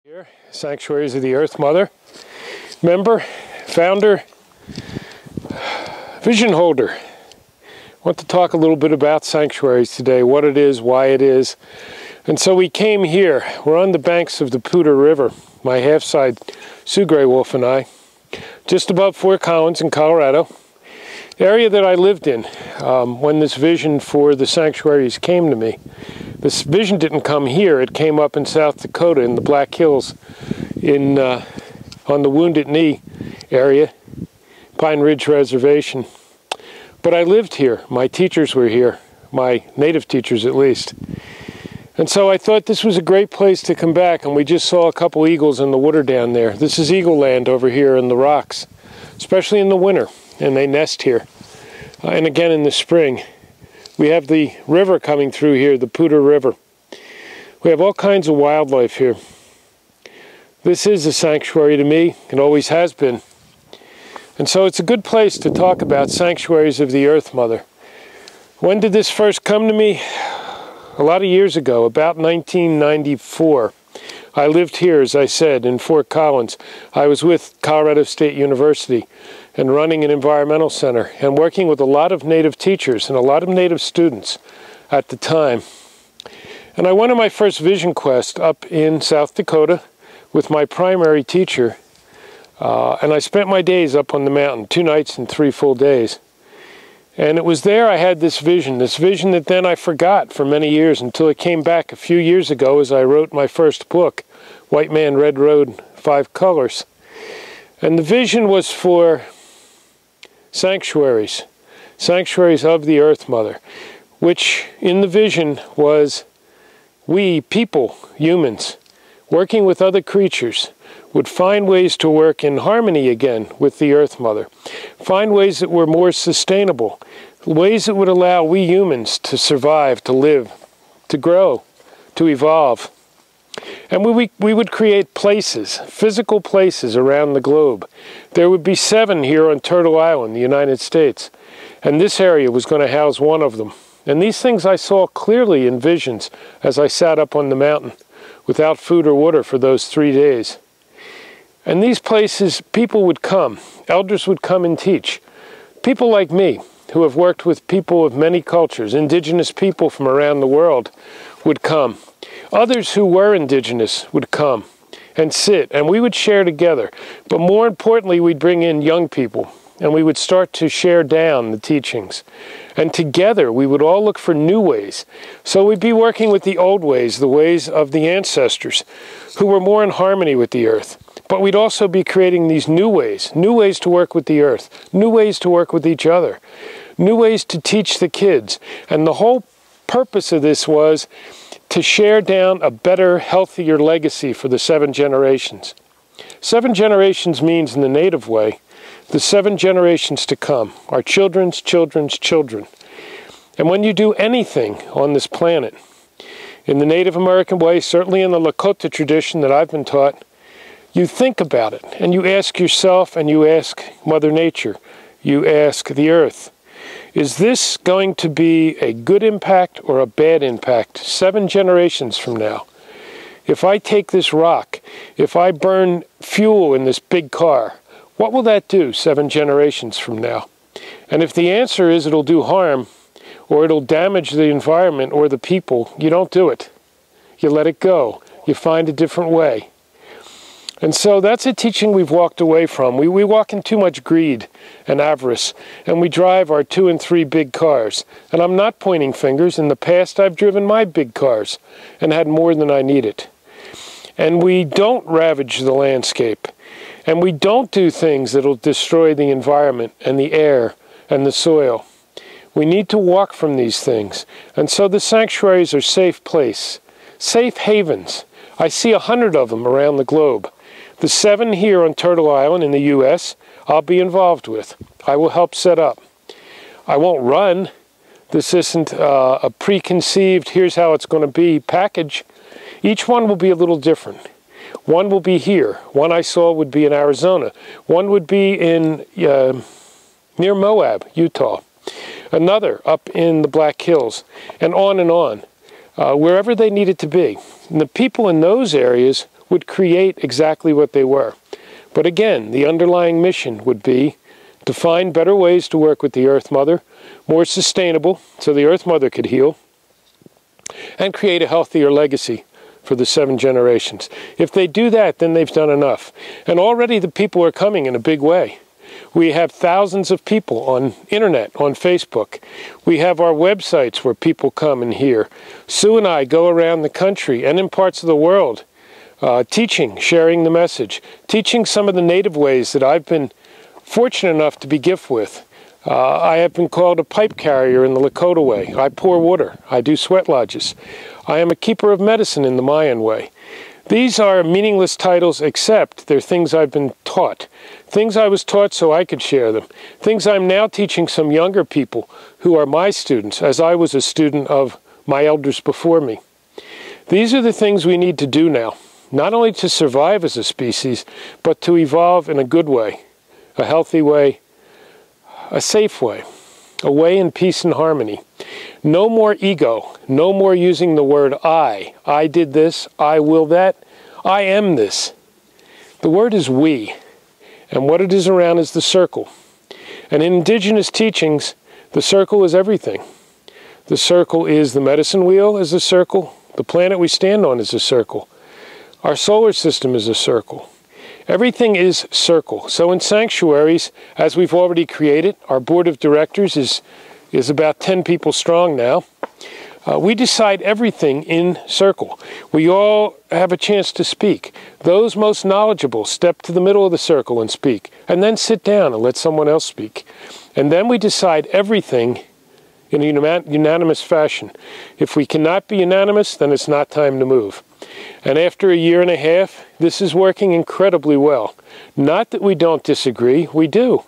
Here, Sanctuaries of the Earth Mother, member, founder, vision holder. I want to talk a little bit about Sanctuaries today, what it is, why it is. And so we came here. We're on the banks of the Poudre River, my half-side Sue Graywolf and I, just above Fort Collins in Colorado, the area that I lived in when this vision for the Sanctuaries came to me. This vision didn't come here, it came up in South Dakota in the Black Hills on the Wounded Knee area, Pine Ridge Reservation. But I lived here, my teachers were here, my native teachers at least. And so I thought this was a great place to come back, and we just saw a couple eagles in the water down there. This is eagle land over here in the rocks, especially in the winter, and they nest here. And again in the spring. We have the river coming through here, the Poudre River. We have all kinds of wildlife here. This is a sanctuary to me. It always has been. And so it's a good place to talk about Sanctuaries of the Earth Mother. When did this first come to me? A lot of years ago, about 1994. I lived here, as I said, in Fort Collins. I was with Colorado State University and running an environmental center and working with a lot of native teachers and a lot of native students at the time. And I went on my first vision quest up in South Dakota with my primary teacher, and I spent my days up on the mountain, 2 nights and 3 full days. And it was there I had this vision that then I forgot for many years until it came back a few years ago as I wrote my first book, White Man, Red Road, 5 Colors. And the vision was for sanctuaries, sanctuaries of the Earth Mother, which in the vision was we, people, humans, working with other creatures, would find ways to work in harmony again with the Earth Mother, find ways that were more sustainable, ways that would allow we humans to survive, to live, to grow, to evolve. And we would create places, physical places around the globe. There would be 7 here on Turtle Island, the United States, and this area was going to house one of them. And these things I saw clearly in visions as I sat up on the mountain without food or water for those 3 days. And these places, people would come, elders would come and teach. People like me, who have worked with people of many cultures, indigenous people from around the world, would come. Others who were indigenous would come and sit, and we would share together. But more importantly, we'd bring in young people, and we would start to share down the teachings. And together, we would all look for new ways. So we'd be working with the old ways, the ways of the ancestors, who were more in harmony with the earth. But we'd also be creating these new ways to work with the earth, new ways to work with each other, new ways to teach the kids. And the whole purpose of this was to share down a better, healthier legacy for the 7 generations. 7 generations means, in the native way, the 7 generations to come, our children's children's children. And when you do anything on this planet, in the Native American way, certainly in the Lakota tradition that I've been taught, you think about it, and you ask yourself, and you ask Mother Nature, you ask the earth, is this going to be a good impact or a bad impact 7 generations from now? If I take this rock, if I burn fuel in this big car, what will that do 7 generations from now? And if the answer is it'll do harm, or it'll damage the environment or the people, you don't do it. You let it go. You find a different way. And so that's a teaching we've walked away from. We walk in too much greed and avarice, and we drive our 2 and 3 big cars. And I'm not pointing fingers. In the past, I've driven my big cars and had more than I needed. And we don't ravage the landscape. And we don't do things that'll destroy the environment and the air and the soil. We need to walk from these things. And so the sanctuaries are safe place, safe havens. I see 100 of them around the globe. The 7 here on Turtle Island in the U.S., I'll be involved with. I will help set up. I won't run. This isn't a preconceived, here's how it's going to be package. Each one will be a little different. One will be here. One I saw would be in Arizona. One would be in near Moab, Utah. Another up in the Black Hills, and on, wherever they needed to be. And the people in those areas would create exactly what they were. But again, the underlying mission would be to find better ways to work with the Earth Mother, more sustainable, so the Earth Mother could heal, and create a healthier legacy for the 7 generations. If they do that, then they've done enough. And already the people are coming in a big way. We have thousands of people on internet, on Facebook. We have our websites where people come and hear. Sue and I go around the country and in parts of the world teaching, sharing the message, teaching some of the native ways that I've been fortunate enough to be gifted with. I have been called a pipe carrier in the Lakota way. I pour water. I do sweat lodges. I am a keeper of medicine in the Mayan way. These are meaningless titles, except they're things I've been taught. Things I was taught so I could share them. Things I'm now teaching some younger people who are my students, as I was a student of my elders before me. These are the things we need to do now, not only to survive as a species, but to evolve in a good way, a healthy way, a safe way, a way in peace and harmony. No more ego, no more using the word I did this, I will that, I am this. The word is we, and what it is around is the circle. And in indigenous teachings, the circle is everything. The circle is the medicine wheel is a circle, the planet we stand on is a circle, our solar system is a circle. Everything is circle. So in Sanctuaries, as we've already created, our board of directors is about 10 people strong now. We decide everything in circle. We all have a chance to speak. Those most knowledgeable step to the middle of the circle and speak, and then sit down and let someone else speak. And then we decide everything in a unanimous fashion. If we cannot be unanimous, then it's not time to move. And after 1.5 years, this is working incredibly well. Not that we don't disagree, we do.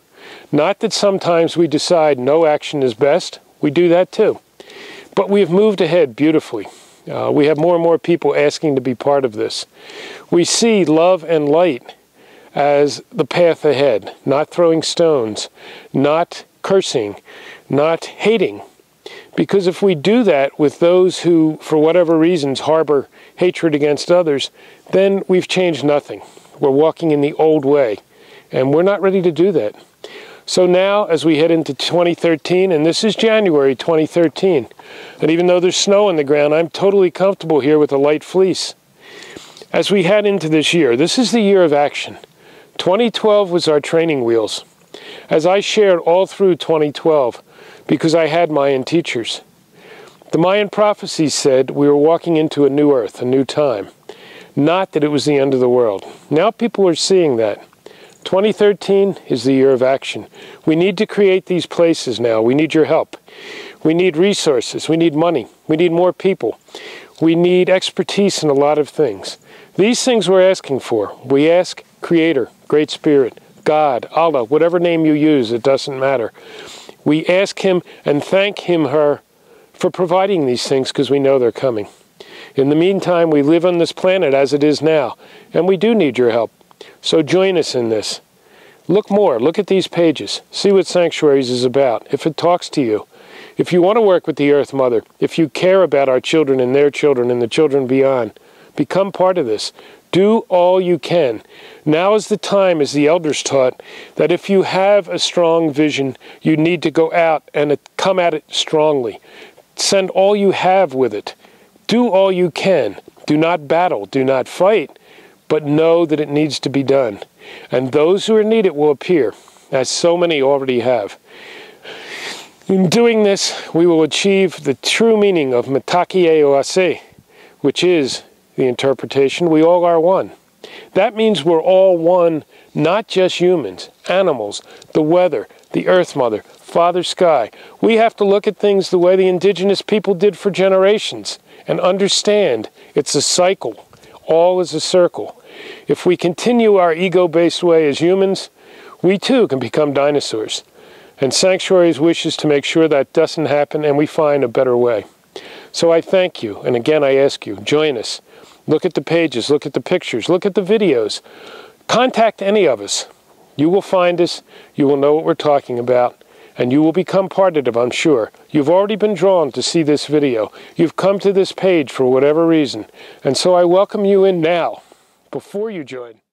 Not that sometimes we decide no action is best, we do that too. But we have moved ahead beautifully. We have more and more people asking to be part of this. We see love and light as the path ahead, not throwing stones, not cursing, not hating. Because if we do that with those who, for whatever reasons, harbor hatred against others, then we've changed nothing. We're walking in the old way, and we're not ready to do that. So now, as we head into 2013, and this is January 2013, and even though there's snow on the ground, I'm totally comfortable here with a light fleece. As we head into this year, this is the year of action. 2012 was our training wheels. As I shared all through 2012, because I had Mayan teachers. The Mayan prophecies said we were walking into a new earth, a new time. Not that it was the end of the world. Now people are seeing that. 2013 is the year of action. We need to create these places now. We need your help. We need resources. We need money. We need more people. We need expertise in a lot of things. These things we're asking for. We ask Creator, Great Spirit, God, Allah, whatever name you use, it doesn't matter. We ask Him and thank Him, her, for providing these things because we know they're coming. In the meantime, we live on this planet as it is now, and we do need your help. So join us in this. Look more. Look at these pages. See what Sanctuaries is about, if it talks to you. If you want to work with the Earth Mother, if you care about our children and their children and the children beyond, become part of this. Do all you can. Now is the time, as the elders taught, that if you have a strong vision, you need to go out and come at it strongly. Send all you have with it. Do all you can. Do not battle. Do not fight. But know that it needs to be done. And those who are needed will appear, as so many already have. In doing this, we will achieve the true meaning of Mitakie Oase, which is the interpretation, we all are one. That means we're all one, not just humans, animals, the weather, the Earth Mother, Father Sky. We have to look at things the way the indigenous people did for generations and understand it's a cycle. All is a circle. If we continue our ego-based way as humans, we too can become dinosaurs. And Sanctuaries wishes to make sure that doesn't happen and we find a better way. So I thank you, and again I ask you, join us. Look at the pages, look at the pictures, look at the videos. Contact any of us. You will find us, you will know what we're talking about, and you will become part of it, I'm sure. You've already been drawn to see this video. You've come to this page for whatever reason, and so I welcome you in now. before you join.